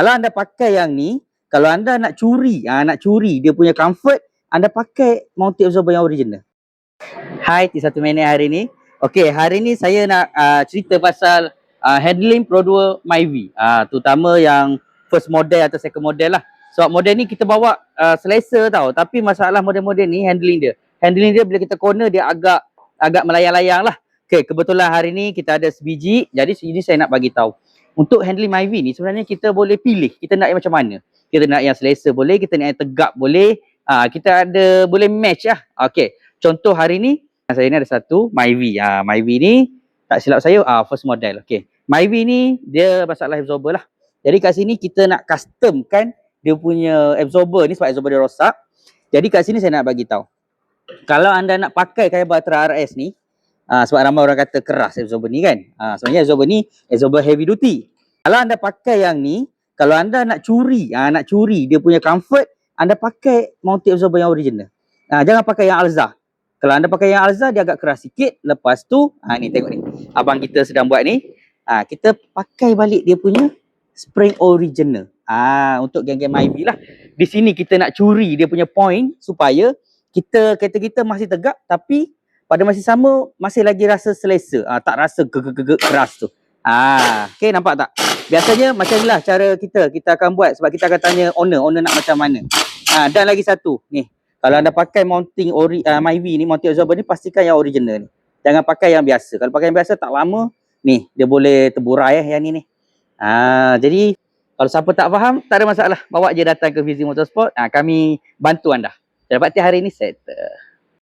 Kalau anda pakai yang ni, kalau anda nak curi dia punya comfort, anda pakai mounting absorber yang original. Hai T1 Minute hari ni. Okey, hari ni saya nak cerita pasal handling Pro 2 Myvi. Terutama yang first model atau second model lah. Sebab model ni kita bawa selesa tau, tapi masalah model-model ni handling dia. Handling dia bila kita corner dia agak melayang-layang lah. Okey, kebetulan hari ni kita ada sebiji, jadi sebiji saya nak bagi tahu. Untuk handling Myvi ni sebenarnya kita boleh pilih kita nak yang macam mana. Kita nak yang selesa boleh, kita nak yang tegap boleh. Kita ada boleh match lah. Okey. Contoh hari ni saya ni ada satu Myvi. Myvi ni tak silap saya first model. Okey. Myvi ni dia masalah absorber lah. Jadi kat sini kita nak customkan dia punya absorber ni sebab absorber dia rosak. Jadi kat sini saya nak bagi tahu. Kalau anda nak pakai kayu Batra RS ni, sebab ramai orang kata keras absorber ni kan. Sebenarnya absorber ni absorber heavy duty. Kalau anda pakai yang ni, kalau anda nak curi dia punya comfort, anda pakai mounting absorber yang original. Jangan pakai yang Alza. Kalau anda pakai yang Alza dia agak keras sikit. Lepas tu, ni tengok ni. Abang kita sedang buat ni. Kita pakai balik dia punya spring original. Untuk geng-geng Myvi lah. Di sini kita nak curi dia punya point supaya kereta kita masih tegak tapi pada masa sama masih lagi rasa selesa. Tak rasa keras tu. Okay, nampak tak? Biasanya macam inilah cara kita akan buat sebab kita akan tanya owner nak macam mana. Dan lagi satu ni, kalau anda pakai mounting Myvi ni, mounting absorber ni, pastikan yang original ni. Jangan pakai yang biasa. Kalau pakai yang biasa tak lama ni dia boleh terburai yang ni. Jadi kalau siapa tak faham tak ada masalah, bawa je datang ke Fizi Motorsport. Kami bantu anda. Dapat hari ni settle.